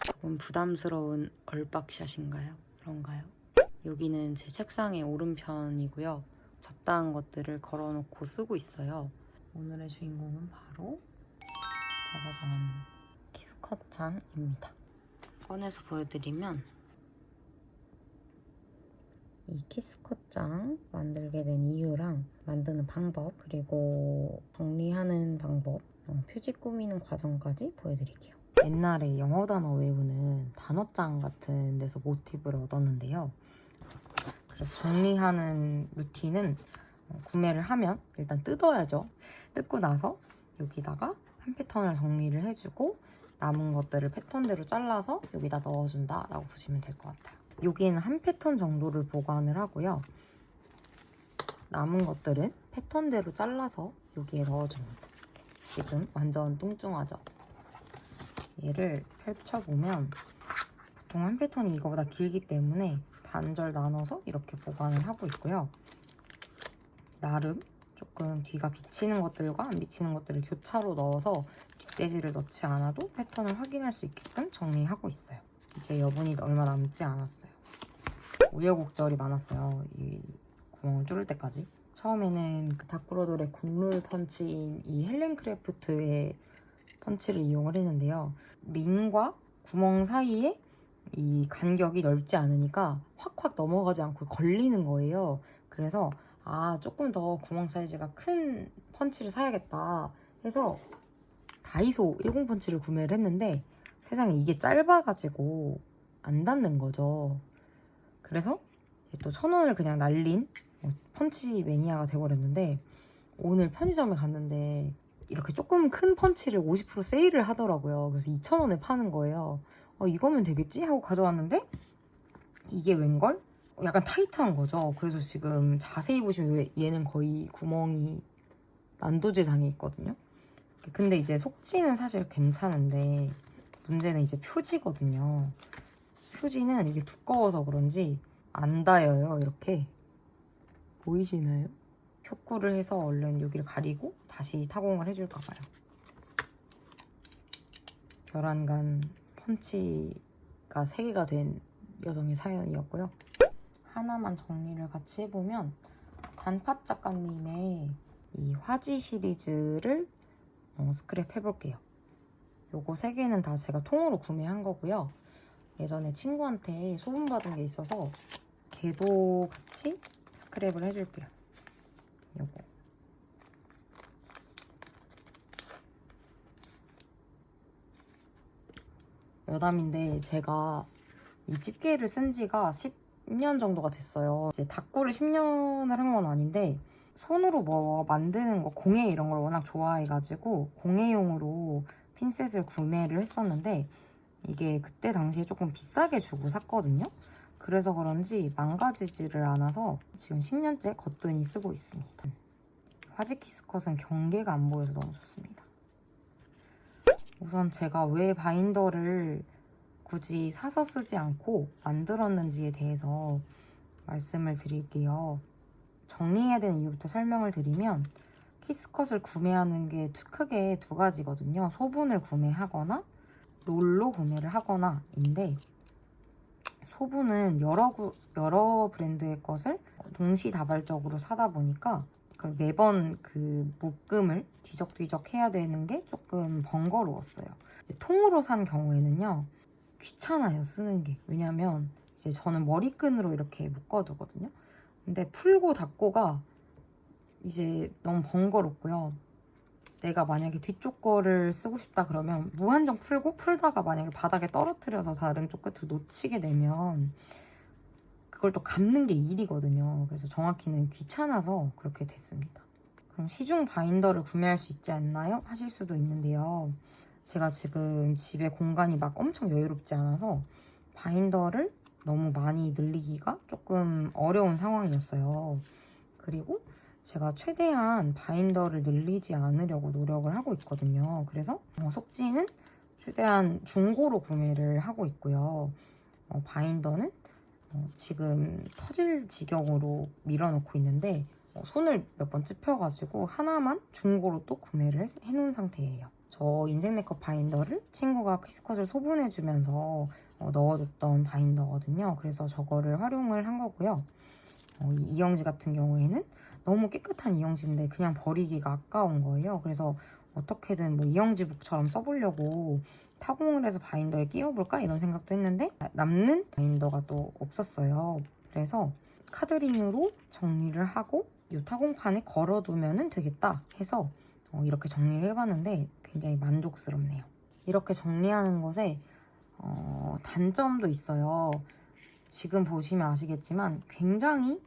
조금 부담스러운 얼박샷인가요? 그런가요? 여기는 제 책상의 오른편이고요. 잡다한 것들을 걸어놓고 쓰고 있어요. 오늘의 주인공은 바로 짜자잔 키스컷장입니다. 꺼내서 보여드리면 이 키스컷장 만들게 된 이유랑 만드는 방법, 그리고 정리하는 방법, 표지 꾸미는 과정까지 보여드릴게요. 옛날에 영어 단어 외우는 단어장 같은 데서 모티브를 얻었는데요. 그래서 정리하는 루틴은 구매를 하면 일단 뜯어야죠. 뜯고 나서 여기다가 한 패턴을 정리를 해주고 남은 것들을 패턴대로 잘라서 여기다 넣어준다 라고 보시면 될 것 같아요. 여기는 한 패턴 정도를 보관을 하고요. 남은 것들은 패턴대로 잘라서 여기에 넣어줍니다. 지금 완전 뚱뚱하죠? 얘를 펼쳐보면 보통 한 패턴이 이거보다 길기 때문에 반절 나눠서 이렇게 보관을 하고 있고요. 나름 조금 뒤가 비치는 것들과 안 비치는 것들을 교차로 넣어서 뒷돼지를 넣지 않아도 패턴을 확인할 수 있게끔 정리하고 있어요. 이제 여분이 얼마 남지 않았어요. 우여곡절이 많았어요. 이 구멍을 뚫을 때까지. 처음에는 그 다꾸로돌의 국룰 펀치인 이 헬렌크래프트의 펀치를 이용을 했는데요. 링과 구멍 사이에 이 간격이 넓지 않으니까 확확 넘어가지 않고 걸리는 거예요. 그래서 조금 더 구멍 사이즈가 큰 펀치를 사야겠다 해서 다이소 10펀치를 구매를 했는데 세상에 이게 짧아가지고 안 닿는 거죠. 그래서 또 1,000원을 그냥 날린 펀치 매니아가 돼버렸는데 오늘 편의점에 갔는데 이렇게 조금 큰 펀치를 50% 세일을 하더라고요. 그래서 2,000원에 파는 거예요. 이거면 되겠지? 하고 가져왔는데 이게 웬걸? 약간 타이트한 거죠. 그래서 지금 자세히 보시면 얘는 거의 구멍이 난도질 당해 있거든요. 근데 이제 속지는 사실 괜찮은데 문제는 이제 표지거든요. 표지는 이게 두꺼워서 그런지 안 닿여요. 이렇게 보이시나요? 표구를 해서 얼른 여기를 가리고 다시 타공을 해줄까 봐요. 결안간 펀치가 3개가 된 여성의 사연이었고요. 하나만 정리를 같이 해보면 단팥 작가님의 이 화지 시리즈를 스크랩 해볼게요. 요거 3개는 다 제가 통으로 구매한 거고요. 예전에 친구한테 소문받은 게 있어서 걔도 같이 스크랩을 해줄게요. 요거 여담인데 제가 이 집게를 쓴 지가 10년 정도가 됐어요. 이제 다꾸를 10년을 한 건 아닌데 손으로 뭐 만드는 거, 공예 이런 걸 워낙 좋아해가지고 공예용으로 핀셋을 구매를 했었는데 이게 그때 당시에 조금 비싸게 주고 샀거든요. 그래서 그런지 망가지지를 않아서 지금 10년째 거뜬히 쓰고 있습니다. 화지 키스컷은 경계가 안 보여서 너무 좋습니다. 우선 제가 왜 바인더를 굳이 사서 쓰지 않고 만들었는지에 대해서 말씀을 드릴게요. 정리해야 되는 이유부터 설명을 드리면 키스컷을 구매하는 게 크게 2가지거든요. 소분을 구매하거나 롤로 구매를 하거나인데 소분은 여러 브랜드의 것을 동시다발적으로 사다 보니까 그걸 매번 그 묶음을 뒤적뒤적 해야 되는 게 조금 번거로웠어요. 통으로 산 경우에는요. 귀찮아요, 쓰는 게. 왜냐면 이제 저는 머리끈으로 이렇게 묶어두거든요. 근데 풀고 닫고가 이제 너무 번거롭고요. 내가 만약에 뒤쪽 거를 쓰고 싶다 그러면 무한정 풀고 풀다가 만약에 바닥에 떨어뜨려서 다른 쪽 끝을 놓치게 되면 그걸 또 감는 게 일이거든요. 그래서 정확히는 귀찮아서 그렇게 됐습니다. 그럼 시중 바인더를 구매할 수 있지 않나요? 하실 수도 있는데요. 제가 지금 집에 공간이 막 엄청 여유롭지 않아서 바인더를 너무 많이 늘리기가 조금 어려운 상황이었어요. 그리고 제가 최대한 바인더를 늘리지 않으려고 노력을 하고 있거든요. 그래서 속지는 최대한 중고로 구매를 하고 있고요. 바인더는 지금 터질 지경으로 밀어놓고 있는데 손을 몇 번 찝혀가지고 하나만 중고로 또 구매를 해놓은 상태예요. 저 인생 네컷 바인더를 친구가 키스컷을 소분해주면서 넣어줬던 바인더거든요. 그래서 저거를 활용을 한 거고요. 이 이영지 같은 경우에는 너무 깨끗한 이영지인데 그냥 버리기가 아까운 거예요. 그래서 어떻게든 뭐 이영지북처럼 써보려고 타공을 해서 바인더에 끼워볼까 이런 생각도 했는데 남는 바인더가 또 없었어요. 그래서 카드링으로 정리를 하고 이 타공판에 걸어두면 되겠다 해서 이렇게 정리를 해봤는데 굉장히 만족스럽네요. 이렇게 정리하는 것에 단점도 있어요. 지금 보시면 아시겠지만 굉장히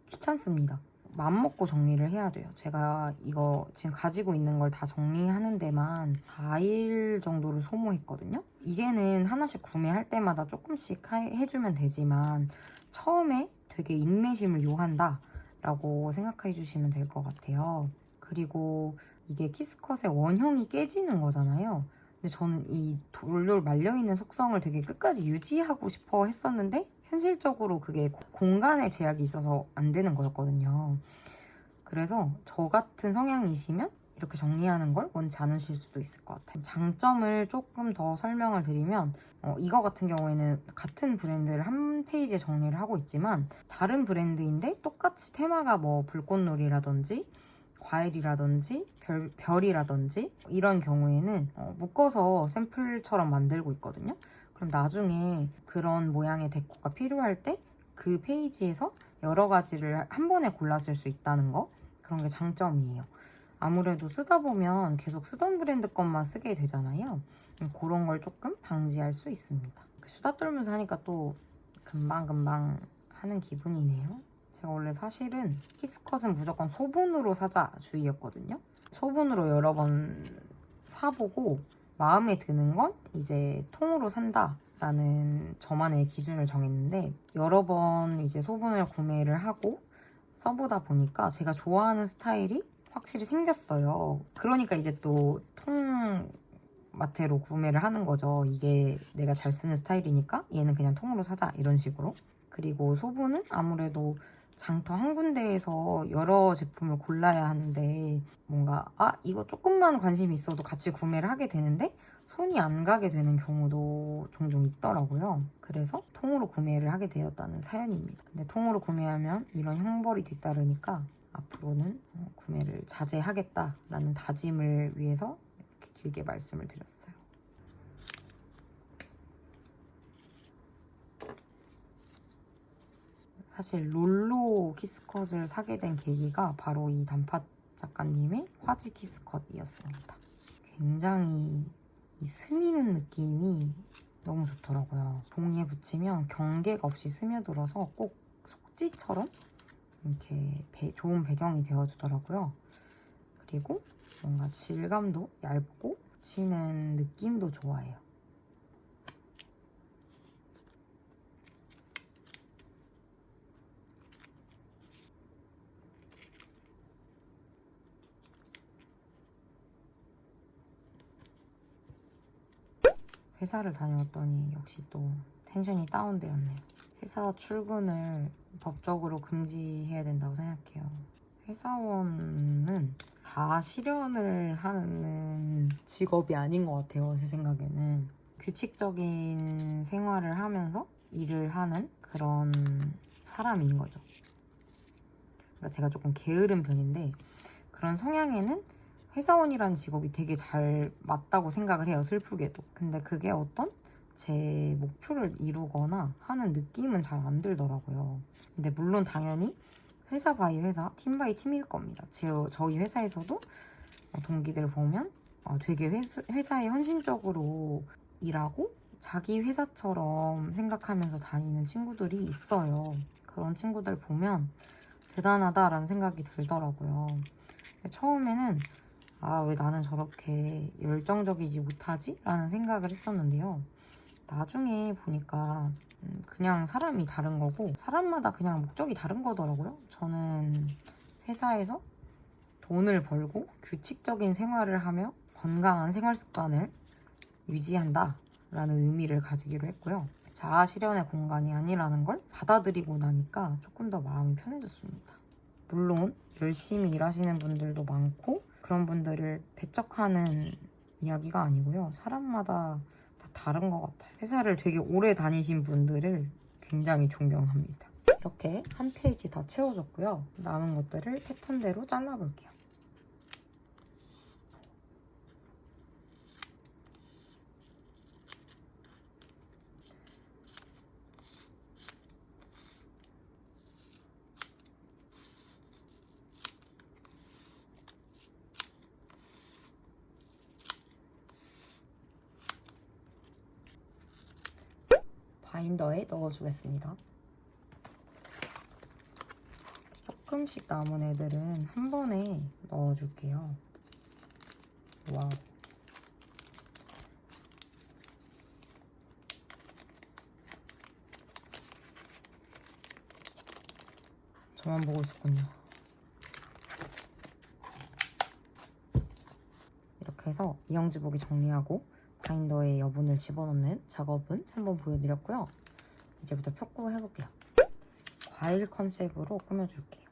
귀찮습니다. 맘먹고 정리를 해야 돼요. 제가 이거 지금 가지고 있는 걸 다 정리하는 데만 4일 정도를 소모했거든요. 이제는 하나씩 구매할 때마다 조금씩 해주면 되지만 처음에 되게 인내심을 요한다 라고 생각해 주시면 될 것 같아요. 그리고 이게 키스컷의 원형이 깨지는 거잖아요. 근데 저는 이 돌돌 말려있는 속성을 되게 끝까지 유지하고 싶어 했었는데 현실적으로 그게 공간의 제약이 있어서 안 되는 거였거든요. 그래서 저 같은 성향이시면 이렇게 정리하는 걸 원치 않으실 수도 있을 것 같아요. 장점을 조금 더 설명을 드리면 이거 같은 경우에는 같은 브랜드를 한 페이지에 정리를 하고 있지만 다른 브랜드인데 똑같이 테마가 뭐 불꽃놀이라든지 과일이라든지 별이라든지 이런 경우에는 묶어서 샘플처럼 만들고 있거든요. 그럼 나중에 그런 모양의 데코가 필요할 때 그 페이지에서 여러 가지를 한 번에 골라 쓸 수 있다는 거, 그런 게 장점이에요. 아무래도 쓰다 보면 계속 쓰던 브랜드 것만 쓰게 되잖아요. 그런 걸 조금 방지할 수 있습니다. 수다 떨면서 하니까 또 금방금방 하는 기분이네요. 제가 원래 사실은 키스컷은 무조건 소분으로 사자 주의였거든요. 소분으로 여러 번 사보고 마음에 드는 건 이제 통으로 산다라는 저만의 기준을 정했는데 여러 번 이제 소분을 구매를 하고 써보다 보니까 제가 좋아하는 스타일이 확실히 생겼어요. 그러니까 이제 또 통마테로 구매를 하는 거죠. 이게 내가 잘 쓰는 스타일이니까 얘는 그냥 통으로 사자 이런 식으로. 그리고 소분은 아무래도 장터 한 군데에서 여러 제품을 골라야 하는데 뭔가 이거 조금만 관심이 있어도 같이 구매를 하게 되는데 손이 안 가게 되는 경우도 종종 있더라고요. 그래서 통으로 구매를 하게 되었다는 사연입니다. 근데 통으로 구매하면 이런 형벌이 뒤따르니까 앞으로는 구매를 자제하겠다라는 다짐을 위해서 이렇게 길게 말씀을 드렸어요. 사실 롤로 키스컷을 사게 된 계기가 바로 이 단팥 작가님의 화지 키스컷이었습니다. 굉장히 이 스미는 느낌이 너무 좋더라고요. 종이에 붙이면 경계가 없이 스며들어서 꼭 속지처럼 이렇게 좋은 배경이 되어주더라고요. 그리고 뭔가 질감도 얇고 붙이는 느낌도 좋아해요. 회사를 다녀왔더니 역시 또 텐션이 다운되었네요. 회사 출근을 법적으로 금지해야 된다고 생각해요. 회사원은 다 실현을 하는 직업이 아닌 것 같아요. 제 생각에는. 규칙적인 생활을 하면서 일을 하는 그런 사람인 거죠. 그러니까 제가 조금 게으른 편인데 그런 성향에는 회사원이라는 직업이 되게 잘 맞다고 생각을 해요. 슬프게도. 근데 그게 어떤 제 목표를 이루거나 하는 느낌은 잘 안 들더라고요. 근데 물론 당연히 회사 바이 회사, 팀 바이 팀일 겁니다. 저희 회사에서도 동기들 보면 되게 회사에 헌신적으로 일하고 자기 회사처럼 생각하면서 다니는 친구들이 있어요. 그런 친구들 보면 대단하다라는 생각이 들더라고요. 근데 처음에는 왜 나는 저렇게 열정적이지 못하지? 라는 생각을 했었는데요. 나중에 보니까 그냥 사람이 다른 거고 사람마다 그냥 목적이 다른 거더라고요. 저는 회사에서 돈을 벌고 규칙적인 생활을 하며 건강한 생활 습관을 유지한다 라는 의미를 가지기로 했고요. 자아 실현의 공간이 아니라는 걸 받아들이고 나니까 조금 더 마음이 편해졌습니다. 물론 열심히 일하시는 분들도 많고 그런 분들을 배척하는 이야기가 아니고요. 사람마다 다 다른 것 같아요. 회사를 되게 오래 다니신 분들을 굉장히 존경합니다. 이렇게 한 페이지 다 채워줬고요. 남은 것들을 패턴대로 잘라볼게요. 바인더에 넣어주겠습니다. 조금씩 남은 애들은 한 번에 넣어줄게요. 와우. 저만 보고 있었군요. 이렇게 해서 이영지복이 정리하고 바인더에 여분을 집어넣는 작업은 한번 보여드렸고요. 이제부터 펴꾸 해볼게요. 과일 컨셉으로 꾸며줄게요.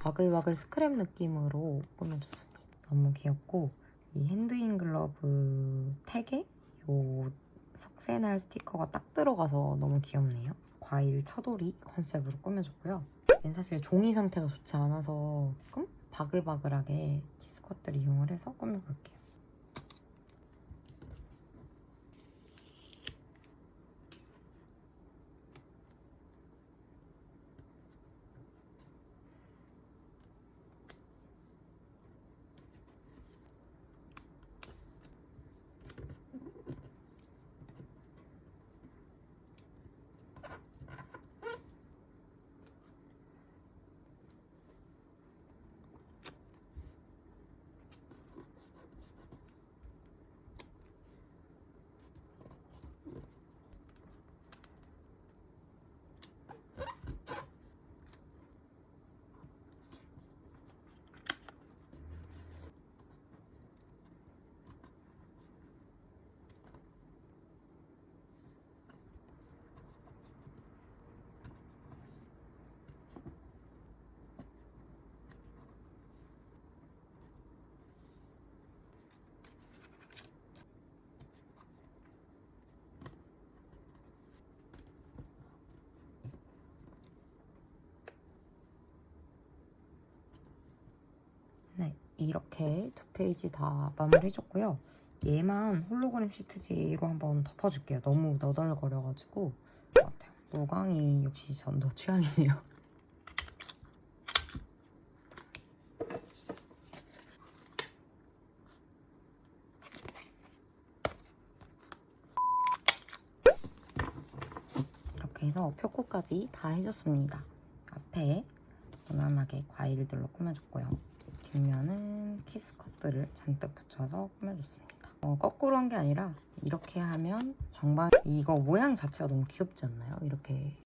바글바글 스크랩 느낌으로 꾸며줬습니다. 너무 귀엽고 이 핸드인 글러브 택에 이 석쇠날 스티커가 딱 들어가서 너무 귀엽네요. 과일 차돌이 컨셉으로 꾸며줬고요. 얘는 사실 종이 상태가 좋지 않아서 조금 바글바글하게 키스컷들 이용을 해서 꾸며볼게요. 이렇게 두 페이지 다 마무리해줬고요. 얘만 홀로그램 시트지로 한번 덮어줄게요. 너무 너덜거려가지고 것 같아요. 노광이 역시 전도 취향이네요. 이렇게 해서 표코까지 다 해줬습니다. 앞에 무난하게 과일들로 꾸며줬고요. 뒷면은 키스컷들을 잔뜩 붙여서 꾸며줬습니다. 거꾸로 한 게 아니라 이렇게 하면 정말 이거 모양 자체가 너무 귀엽지 않나요? 이렇게